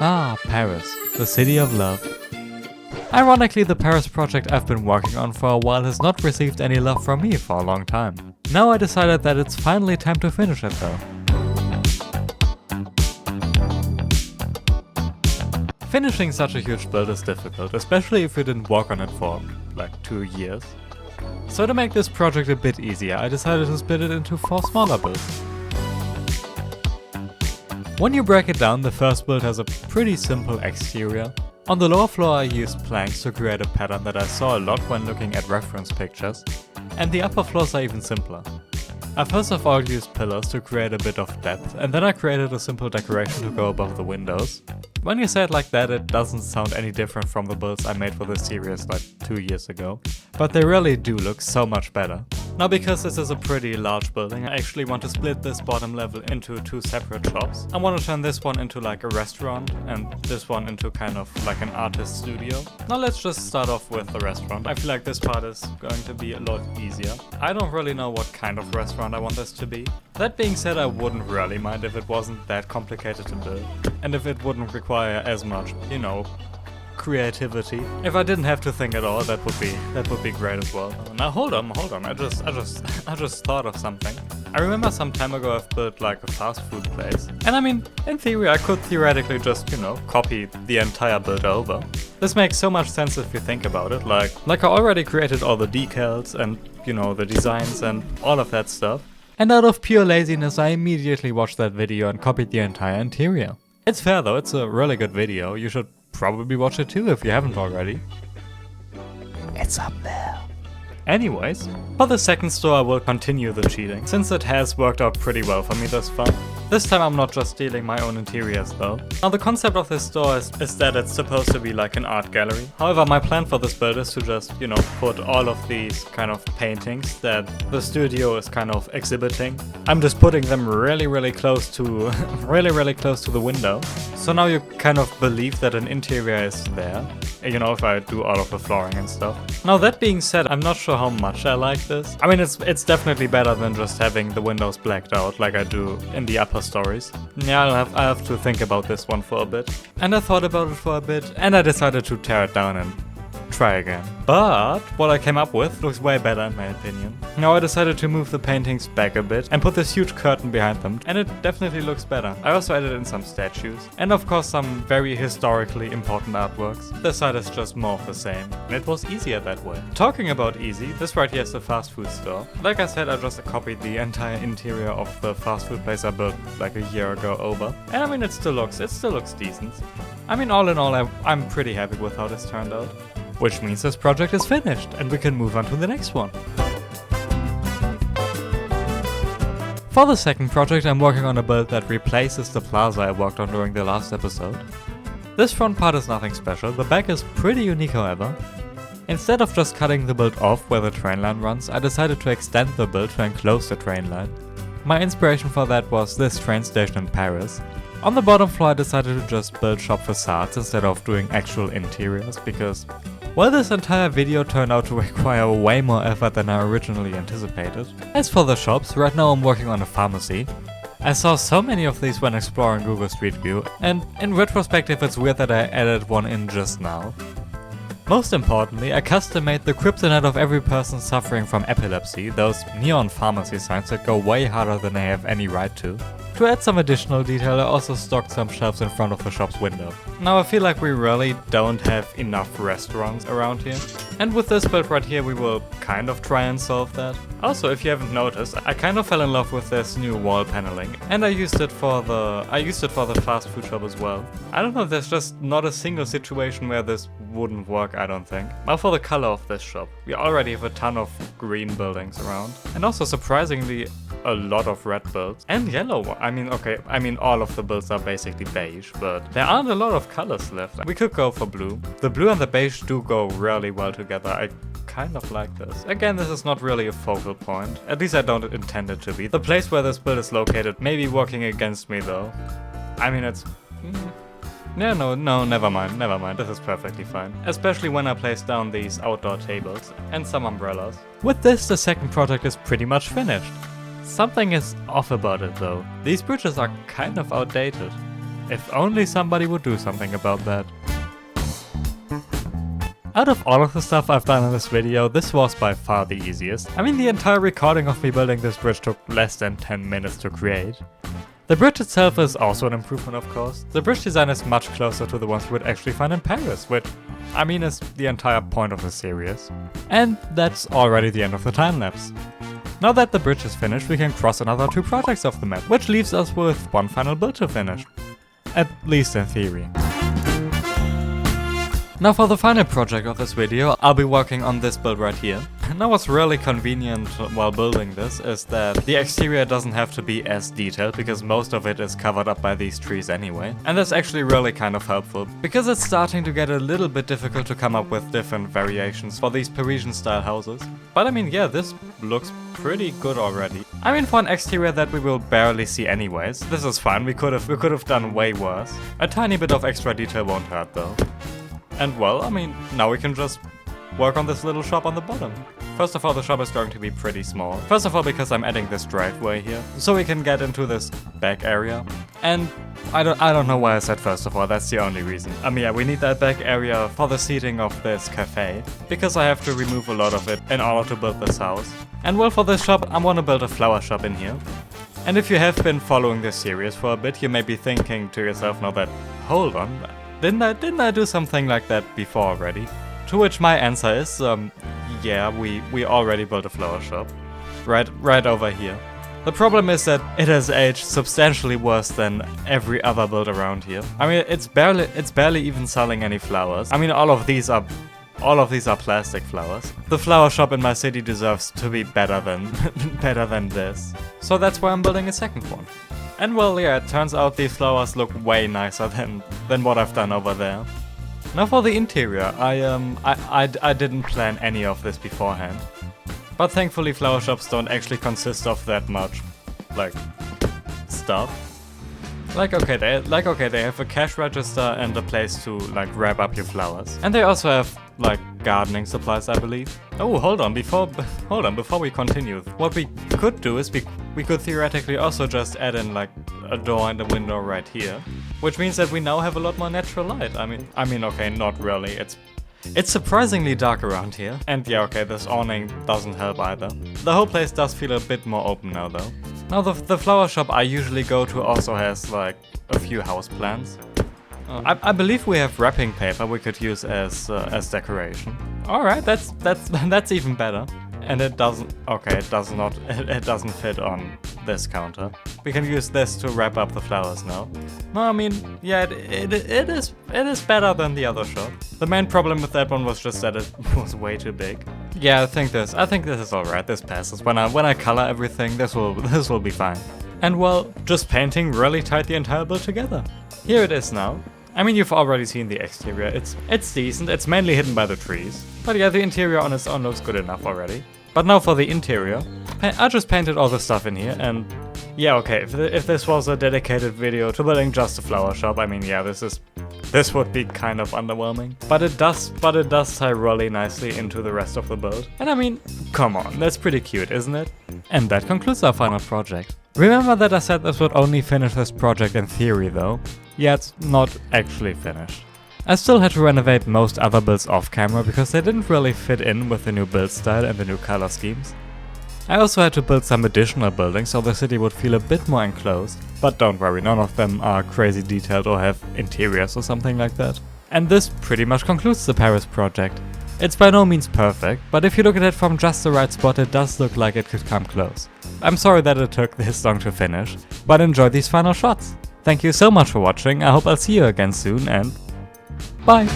Ah, Paris, the city of love. Ironically, the Paris project I've been working on for a while has not received any love from me for a long time. Now I decided that it's finally time to finish it though. Finishing such a huge build is difficult, especially if you didn't work on it for like 2 years. So to make this project a bit easier, I decided to split it into 4 smaller builds. When you break it down, the first build has a pretty simple exterior. On the lower floor I used planks to create a pattern that I saw a lot when looking at reference pictures, and the upper floors are even simpler. I first of all used pillars to create a bit of depth, and then I created a simple decoration to go above the windows. When you say it like that, it doesn't sound any different from the builds I made for this series like 2 years ago, but they really do look so much better. Now, because this is a pretty large building, I actually want to split this bottom level into 2 separate shops. I want to turn this one into like a restaurant and this one into kind of like an artist studio. Now let's just start off with the restaurant. I feel like this part is going to be a lot easier. I don't really know what kind of restaurant I want this to be. That being said, I wouldn't really mind if it wasn't that complicated to build, and if it wouldn't require as much, you know, creativity. If I didn't have to think at all, that would be great as well. Now hold on, I just thought of something. I remember some time ago I've built like a fast food place, and I mean, in theory I could theoretically just, you know, copy the entire build over. This makes so much sense if you think about it, like I already created all the decals and, you know, the designs and all of that stuff. And out of pure laziness I immediately watched that video and copied the entire interior. It's fair though, it's a really good video, you should probably watch it too if you haven't already. It's up there. Anyways, for the second store I will continue the cheating, since it has worked out pretty well for me thus far. This time I'm not just stealing my own interiors though. Now the concept of this store is that it's supposed to be like an art gallery. However, my plan for this build is to just, you know, put all of these kind of paintings that the studio is kind of exhibiting. I'm just putting them really close to really close to the window. So now you kind of believe that an interior is there, you know, if I do all of the flooring and stuff. Now that being said, I'm not sure how much I like this. I mean, it's definitely better than just having the windows blacked out like I do in the upper stories. Yeah, I have to think about this one for a bit. And I thought about it for a bit, and I decided to tear it down and try again. But what I came up with looks way better in my opinion. Now I decided to move the paintings back a bit and put this huge curtain behind them, and it definitely looks better. I also added in some statues and of course some very historically important artworks. This side is just more of the same, and it was easier that way. Talking about easy, this right here is the fast food store. Like I said, I just copied the entire interior of the fast food place I built like a year ago over, and I mean it still looks decent. I mean, all in all, I'm pretty happy with how this turned out. Which means this project is finished, and we can move on to the next one. For the second project, I'm working on a build that replaces the plaza I worked on during the last episode. This front part is nothing special, the back is pretty unique however. Instead of just cutting the build off where the train line runs, I decided to extend the build to enclose the train line. My inspiration for that was this train station in Paris. On the bottom floor I decided to just build shop facades instead of doing actual interiors because, well, this entire video turned out to require way more effort than I originally anticipated. As for the shops, right now I'm working on a pharmacy. I saw so many of these when exploring Google Street View, and in retrospective it's weird that I added one in just now. Most importantly, I custom made the kryptonite of every person suffering from epilepsy, those neon pharmacy signs that go way harder than I have any right to. To add some additional detail, I also stocked some shelves in front of the shop's window. Now I feel like we really don't have enough restaurants around here, and with this build right here we will kind of try and solve that. Also, if you haven't noticed, I kind of fell in love with this new wall paneling, and I used it for the fast food shop as well. I don't know, there's just not a single situation where this wouldn't work, I don't think. Now for the color of this shop, we already have a ton of green buildings around, and also surprisingly a lot of red builds and yellow. I mean all of the builds are basically beige, but there aren't a lot of colors left. We could go for blue. The blue and the beige do go really well together. I kind of like this. Again, this is not really a focal point. At least I don't intend it to be. The place where this build is located may be working against me though. I mean, it's... Yeah, no, never mind. This is perfectly fine. Especially when I place down these outdoor tables and some umbrellas. With this, the second project is pretty much finished. Something is off about it though. These bridges are kind of outdated. If only somebody would do something about that. Out of all of the stuff I've done in this video, this was by far the easiest. I mean, the entire recording of me building this bridge took less than 10 minutes to create. The bridge itself is also an improvement, of course. The bridge design is much closer to the ones you would actually find in Paris, which, I mean, is the entire point of the series. And that's already the end of the time lapse. Now that the bridge is finished, we can cross another 2 projects off the map, which leaves us with one final build to finish. At least in theory. Now for the final project of this video, I'll be working on this build right here. Now what's really convenient while building this is that the exterior doesn't have to be as detailed because most of it is covered up by these trees anyway. And that's actually really kind of helpful because it's starting to get a little bit difficult to come up with different variations for these Parisian style houses. But I mean, yeah, this looks pretty good already. I mean, for an exterior that we will barely see anyways, this is fine. We could have done way worse. A tiny bit of extra detail won't hurt though. And well, I mean, now we can just work on this little shop on the bottom. First of all, the shop is going to be pretty small. First of all, because I'm adding this driveway here, so we can get into this back area. And I don't know why I said first of all, that's the only reason. I mean, yeah, we need that back area for the seating of this cafe, because I have to remove a lot of it in order to build this house. And well, for this shop, I want to build a flower shop in here. And if you have been following this series for a bit, you may be thinking to yourself now that, hold on, didn't I do something like that before already? To which my answer is, yeah, we already built a flower shop. Right over here. The problem is that it has aged substantially worse than every other build around here. I mean, it's barely even selling any flowers. I mean, all of these are plastic flowers. The flower shop in my city deserves to be better than this. So that's why I'm building a second one. And well, yeah, it turns out these flowers look way nicer than what I've done over there. Now for the interior, I didn't plan any of this beforehand. But thankfully flower shops don't actually consist of that much, like, stuff. Like okay, they have a cash register and a place to like wrap up your flowers. And they also have like gardening supplies, I believe. Oh, hold on, before we continue. What we could do is we could theoretically also just add in like a door and a window right here, which means that we now have a lot more natural light. I mean, okay, not really. It's surprisingly dark around here. And yeah, okay, this awning doesn't help either. The whole place does feel a bit more open now though. Now the flower shop I usually go to also has like a few house plants. I believe we have wrapping paper we could use as decoration. Alright, that's even better. And it doesn't fit on this counter. We can use this to wrap up the flowers now. No, I mean, yeah, it is better than the other shop. The main problem with that one was just that it was way too big. Yeah, I think this is alright. This passes. When I color everything, this will be fine. And well, just painting really tied the entire build together. Here it is now. I mean, you've already seen the exterior. It's decent. It's mainly hidden by the trees. But yeah, the interior on its own looks good enough already. But now for the interior, I just painted all the stuff in here, and yeah, okay, if this was a dedicated video to building just a flower shop, I mean, yeah, this would be kind of underwhelming. But it does tie really nicely into the rest of the build. And I mean, come on, that's pretty cute, isn't it? And that concludes our final project. Remember that I said this would only finish this project in theory though? Yeah, it's not actually finished. I still had to renovate most other builds off camera because they didn't really fit in with the new build style and the new color schemes. I also had to build some additional buildings so the city would feel a bit more enclosed, but don't worry, none of them are crazy detailed or have interiors or something like that. And this pretty much concludes the Paris project. It's by no means perfect, but if you look at it from just the right spot, it does look like it could come close. I'm sorry that it took this long to finish, but enjoy these final shots. Thank you so much for watching, I hope I'll see you again soon, and bye!